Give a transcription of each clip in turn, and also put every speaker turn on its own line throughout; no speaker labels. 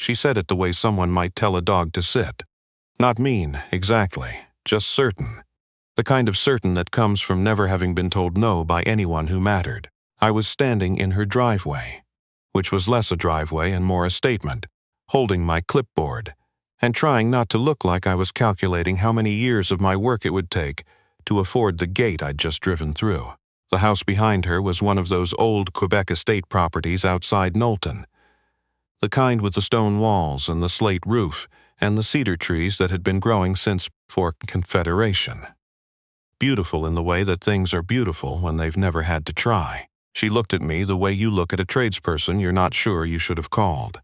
She said it the way someone might tell a dog to sit. Not mean, exactly, just certain. The kind of certain that comes from never having been told no by anyone who mattered. I was standing in her driveway, which was less a driveway and more a statement, holding my clipboard, and trying not to look like I was calculating how many years of my work it would take to afford the gate I'd just driven through. The house behind her was one of those old Quebec estate properties outside Knowlton, the kind with the stone walls and the slate roof and the cedar trees that had been growing since before Confederation. Beautiful in the way that things are beautiful when they've never had to try. She looked at me the way you look at a tradesperson you're not sure you should have called.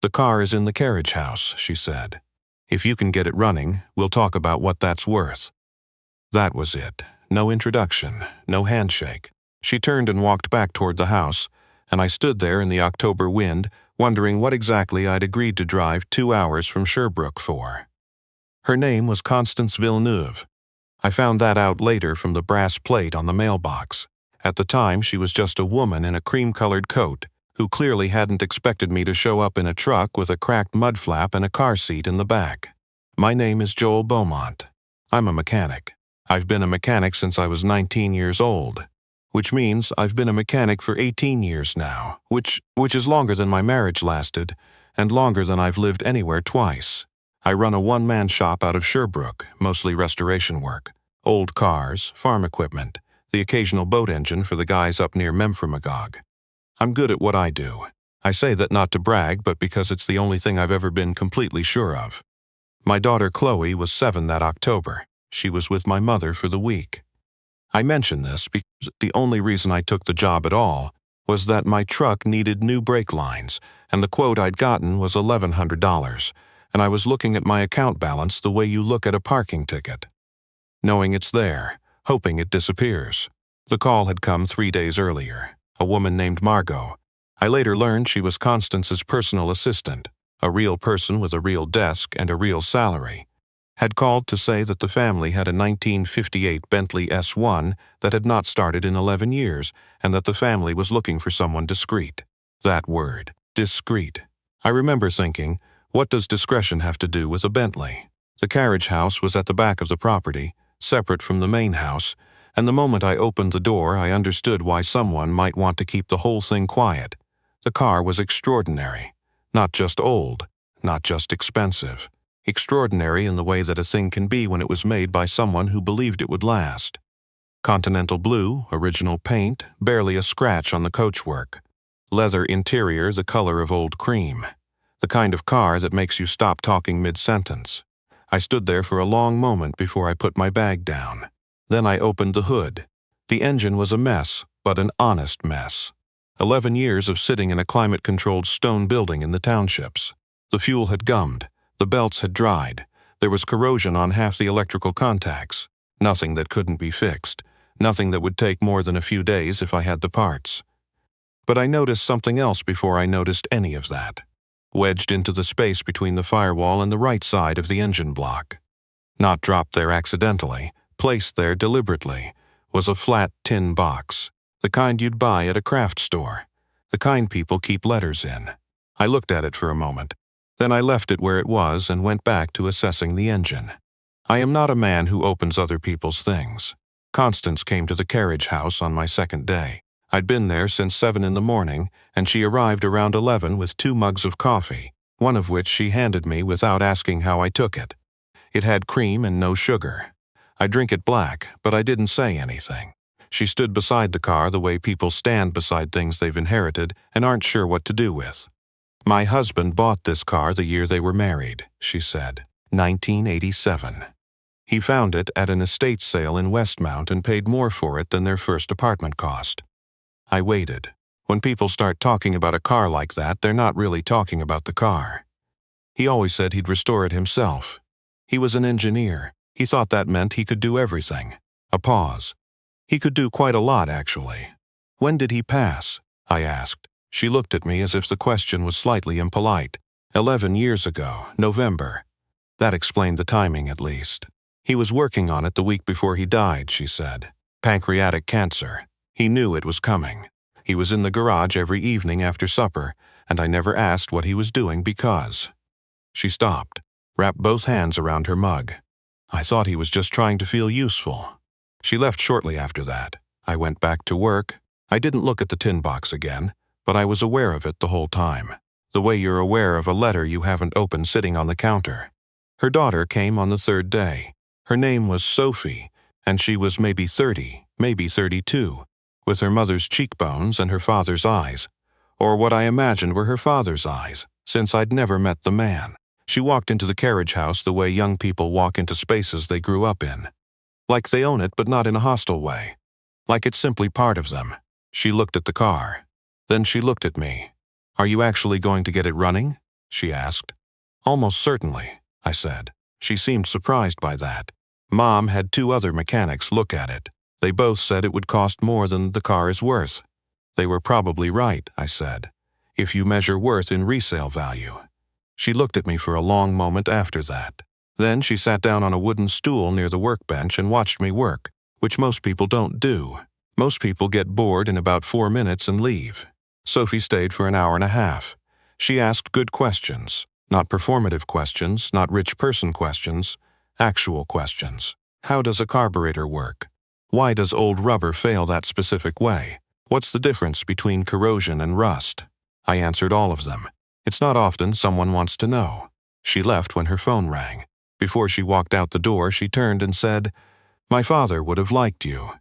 "The car is in the carriage house," she said. "If you can get it running, we'll talk about what that's worth." That was it. No introduction, no handshake. She turned and walked back toward the house, and I stood there in the October wind, wondering what exactly I'd agreed to drive 2 hours from Sherbrooke for. Her name was Constance Villeneuve. I found that out later from the brass plate on the mailbox. At the time, she was just a woman in a cream-colored coat, who clearly hadn't expected me to show up in a truck with a cracked mud flap and a car seat in the back. "My name is Joel Beaumont. I'm a mechanic. I've been a mechanic since I was 19 years old, which means I've been a mechanic for 18 years now, which is longer than my marriage lasted, and longer than I've lived anywhere twice. I run a one-man shop out of Sherbrooke, mostly restoration work, old cars, farm equipment, the occasional boat engine for the guys up near Memphremagog. I'm good at what I do. I say that not to brag, but because it's the only thing I've ever been completely sure of. My daughter Chloe was 7 that October. She was with my mother for the week. I mention this because the only reason I took the job at all was that my truck needed new brake lines, and the quote I'd gotten was $1,100, and I was looking at my account balance the way you look at a parking ticket. Knowing it's there, hoping it disappears. The call had come 3 days earlier. A woman named Margot. I later learned she was Constance's personal assistant, a real person with a real desk and a real salary, had called to say that the family had a 1958 Bentley S1 that had not started in 11 years, and that the family was looking for someone discreet. That word, discreet. I remember thinking, what does discretion have to do with a Bentley? The carriage house was at the back of the property, separate from the main house, and the moment I opened the door, I understood why someone might want to keep the whole thing quiet. The car was extraordinary. Not just old, not just expensive. Extraordinary in the way that a thing can be when it was made by someone who believed it would last. Continental blue, original paint, barely a scratch on the coachwork. Leather interior the color of old cream. The kind of car that makes you stop talking mid-sentence. I stood there for a long moment before I put my bag down. Then I opened the hood. The engine was a mess, but an honest mess. 11 years of sitting in a climate-controlled stone building in the townships. The fuel had gummed. The belts had dried. There was corrosion on half the electrical contacts. Nothing that couldn't be fixed. Nothing that would take more than a few days if I had the parts. But I noticed something else before I noticed any of that. Wedged into the space between the firewall and the right side of the engine block. Not dropped there accidentally, placed there deliberately, was a flat tin box, the kind you'd buy at a craft store, the kind people keep letters in. I looked at it for a moment. Then I left it where it was and went back to assessing the engine. I am not a man who opens other people's things. Constance came to the carriage house on my second day. I'd been there since 7 in the morning, and she arrived around 11 with 2 mugs of coffee, one of which she handed me without asking how I took it. It had cream and no sugar. I drink it black, but I didn't say anything. She stood beside the car the way people stand beside things they've inherited and aren't sure what to do with. "My husband bought this car the year they were married," she said. 1987. "He found it at an estate sale in Westmount and paid more for it than their first apartment cost." I waited. When people start talking about a car like that, they're not really talking about the car. "He always said he'd restore it himself. He was an engineer. He thought that meant he could do everything." A pause. "He could do quite a lot, actually." "When did he pass?" I asked. She looked at me as if the question was slightly impolite. 11 years ago, November. That explained the timing, at least. "He was working on it the week before he died," she said. "Pancreatic cancer. He knew it was coming. He was in the garage every evening after supper, and I never asked what he was doing because. She stopped, wrapped both hands around her mug. I thought he was just trying to feel useful. She left shortly after that. I went back to work. I didn't look at the tin box again, but I was aware of it the whole time. The way you're aware of a letter you haven't opened sitting on the counter. Her daughter came on the third day. Her name was Sophie, and she was maybe 30, maybe 32, with her mother's cheekbones and her father's eyes, or what I imagined were her father's eyes, since I'd never met the man. She walked into the carriage house the way young people walk into spaces they grew up in. Like they own it, but not in a hostile way. Like it's simply part of them. She looked at the car. Then she looked at me. "Are you actually going to get it running?" she asked. "Almost certainly," I said. She seemed surprised by that. Mom had 2 other mechanics look at it. They both said it would cost more than the car is worth. They were probably right, I said, if you measure worth in resale value. She looked at me for a long moment after that. Then she sat down on a wooden stool near the workbench and watched me work, which most people don't do. Most people get bored in about 4 minutes and leave. Sophie stayed for an hour and a half. She asked good questions, not performative questions, not rich person questions, actual questions. How does a carburetor work? Why does old rubber fail that specific way? What's the difference between corrosion and rust? I answered all of them. It's not often someone wants to know. She left when her phone rang. Before she walked out the door, she turned and said, "My father would have liked you."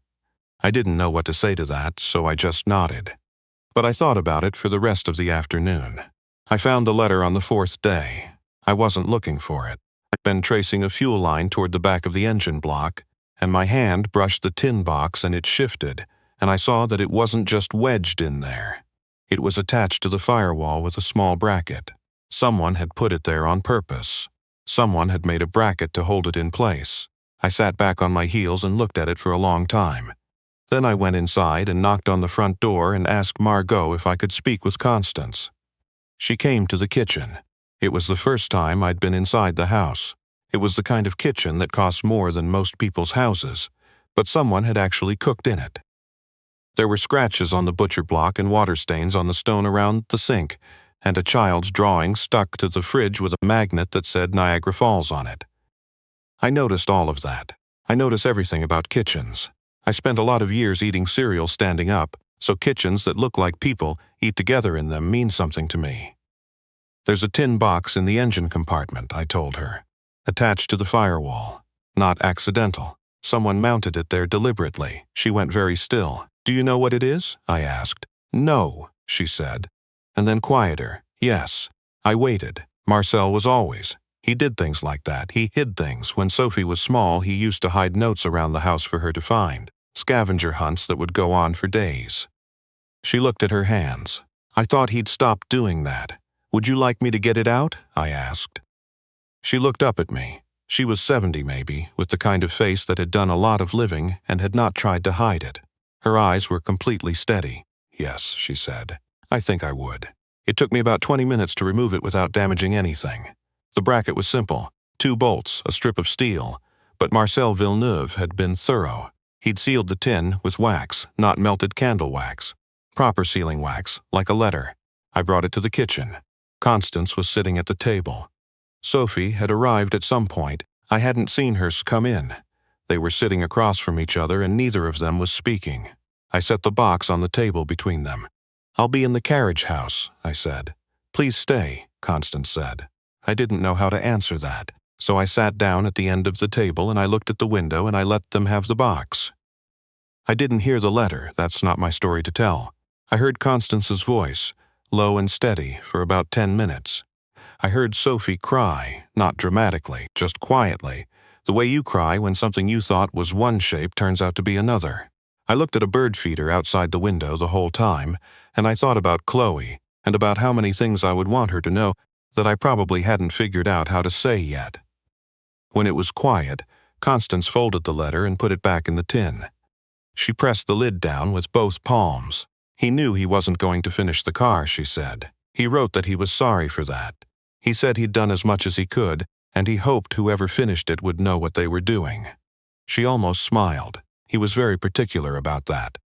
I didn't know what to say to that, so I just nodded. But I thought about it for the rest of the afternoon. I found the letter on the 4th day. I wasn't looking for it. I'd been tracing a fuel line toward the back of the engine block, and my hand brushed the tin box and it shifted, and I saw that it wasn't just wedged in there. It was attached to the firewall with a small bracket. Someone had put it there on purpose. Someone had made a bracket to hold it in place. I sat back on my heels and looked at it for a long time. Then I went inside and knocked on the front door and asked Margot if I could speak with Constance. She came to the kitchen. It was the first time I'd been inside the house. It was the kind of kitchen that costs more than most people's houses, but someone had actually cooked in it. There were scratches on the butcher block and water stains on the stone around the sink, and a child's drawing stuck to the fridge with a magnet that said Niagara Falls on it. I noticed all of that. I notice everything about kitchens. I spent a lot of years eating cereal standing up, so kitchens that look like people eat together in them mean something to me. "There's a tin box in the engine compartment," I told her, "attached to the firewall. Not accidental. Someone mounted it there deliberately." She went very still. "Do you know what it is?" I asked. "No," she said. And then quieter. "Yes." I waited. Marcel was always. He did things like that. He hid things. When Sophie was small, he used to hide notes around the house for her to find. Scavenger hunts that would go on for days. She looked at her hands. "I thought he'd stopped doing that. Would you like me to get it out?" I asked. She looked up at me. She was 70 maybe, with the kind of face that had done a lot of living and had not tried to hide it. Her eyes were completely steady. "Yes," she said. "I think I would." It took me about 20 minutes to remove it without damaging anything. The bracket was simple. 2 bolts, a strip of steel. But Marcel Villeneuve had been thorough. He'd sealed the tin with wax, not melted candle wax. Proper sealing wax, like a letter. I brought it to the kitchen. Constance was sitting at the table. Sophie had arrived at some point. I hadn't seen her come in. They were sitting across from each other and neither of them was speaking. I set the box on the table between them. "I'll be in the carriage house," I said. "Please stay," Constance said. I didn't know how to answer that. So I sat down at the end of the table and I looked at the window and I let them have the box. I didn't hear the letter, that's not my story to tell. I heard Constance's voice, low and steady, for about 10 minutes. I heard Sophie cry, not dramatically, just quietly, the way you cry when something you thought was one shape turns out to be another. I looked at a bird feeder outside the window the whole time, and I thought about Chloe, and about how many things I would want her to know that I probably hadn't figured out how to say yet. When it was quiet, Constance folded the letter and put it back in the tin. She pressed the lid down with both palms. "He knew he wasn't going to finish the car," she said. "He wrote that he was sorry for that. He said he'd done as much as he could, and he hoped whoever finished it would know what they were doing." She almost smiled. He was very particular about that.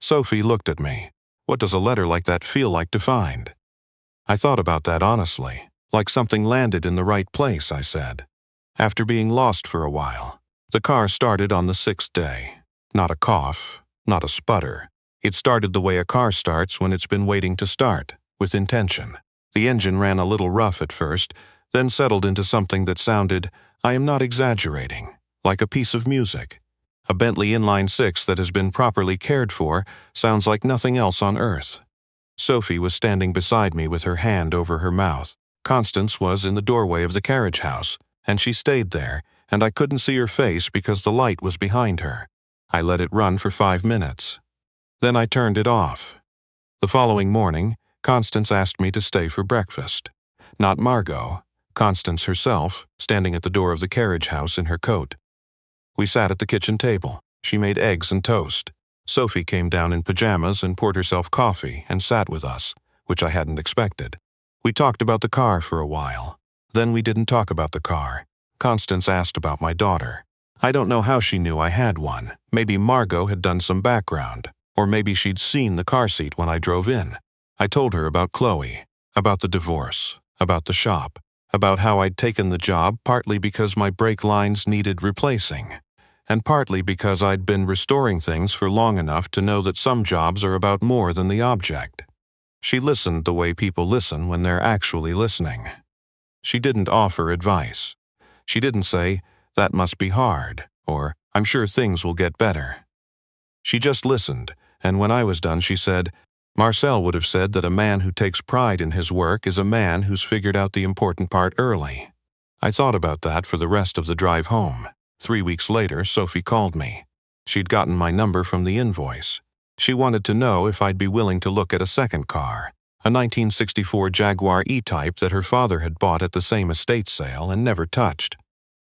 Sophie looked at me. "What does a letter like that feel like to find?" I thought about that honestly, like something landed in the right place, I said. After being lost for a while, the car started on the sixth day. Not a cough, not a sputter. It started the way a car starts when it's been waiting to start, with intention. The engine ran a little rough at first, then settled into something that sounded, I am not exaggerating, like a piece of music. A Bentley inline six that has been properly cared for sounds like nothing else on earth. Sophie was standing beside me with her hand over her mouth. Constance was in the doorway of the carriage house, and she stayed there, and I couldn't see her face because the light was behind her. I let it run for 5 minutes. Then I turned it off. The following morning, Constance asked me to stay for breakfast. Not Margot, Constance herself, standing at the door of the carriage house in her coat. We sat at the kitchen table. She made eggs and toast. Sophie came down in pajamas and poured herself coffee and sat with us, which I hadn't expected. We talked about the car for a while. Then we didn't talk about the car. Constance asked about my daughter. I don't know how she knew I had one. Maybe Margot had done some background. Or maybe she'd seen the car seat when I drove in. I told her about Chloe, about the divorce, about the shop, about how I'd taken the job partly because my brake lines needed replacing, and partly because I'd been restoring things for long enough to know that some jobs are about more than the object. She listened the way people listen when they're actually listening. She didn't offer advice. She didn't say, that must be hard, or I'm sure things will get better. She just listened, and when I was done she said, Marcel would have said that a man who takes pride in his work is a man who's figured out the important part early. I thought about that for the rest of the drive home. 3 weeks later, Sophie called me. She'd gotten my number from the invoice. She wanted to know if I'd be willing to look at a second car, a 1964 Jaguar E-Type that her father had bought at the same estate sale and never touched.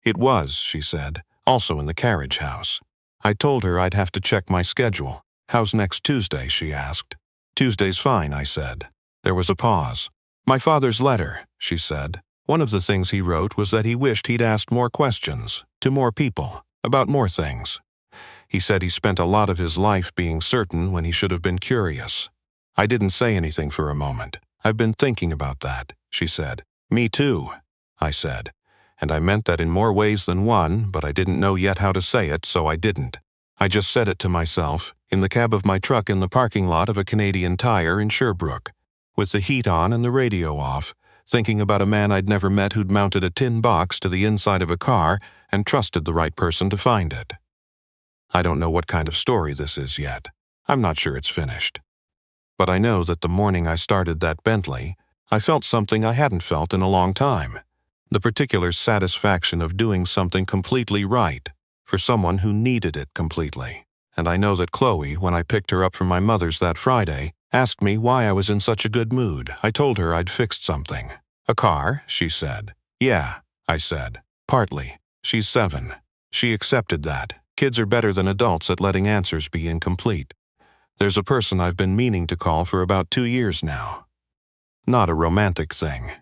It was, she said, also in the carriage house. I told her I'd have to check my schedule. How's next Tuesday, she asked. Tuesday's fine, I said. There was a pause. My father's letter, she said. One of the things he wrote was that he wished he'd asked more questions, to more people, about more things. He said he spent a lot of his life being certain when he should have been curious. I didn't say anything for a moment. I've been thinking about that, she said. Me too, I said. And I meant that in more ways than one, but I didn't know yet how to say it, so I didn't. I just said it to myself, in the cab of my truck in the parking lot of a Canadian Tire in Sherbrooke, with the heat on and the radio off, thinking about a man I'd never met who'd mounted a tin box to the inside of a car and trusted the right person to find it. I don't know what kind of story this is yet. I'm not sure it's finished. But I know that the morning I started that Bentley, I felt something I hadn't felt in a long time. The particular satisfaction of doing something completely right for someone who needed it completely. And I know that Chloe, when I picked her up from my mother's that Friday, asked me why I was in such a good mood. I told her I'd fixed something. A car, she said. Yeah, I said. Partly. She's 7. She accepted that. Kids are better than adults at letting answers be incomplete. There's a person I've been meaning to call for about 2 years now. Not a romantic thing.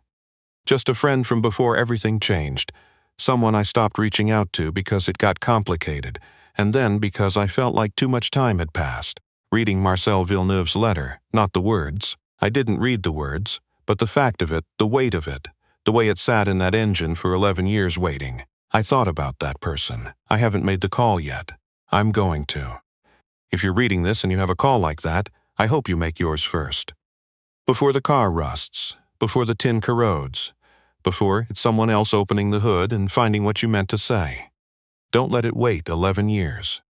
Just a friend from before everything changed. Someone I stopped reaching out to because it got complicated, and then because I felt like too much time had passed. Reading Marcel Villeneuve's letter, not the words. I didn't read the words, but the fact of it, the weight of it, the way it sat in that engine for 11 years waiting. I thought about that person. I haven't made the call yet. I'm going to. If you're reading this and you have a call like that, I hope you make yours first. Before the car rusts, before the tin corrodes, before it's someone else opening the hood and finding what you meant to say. Don't let it wait 11 years.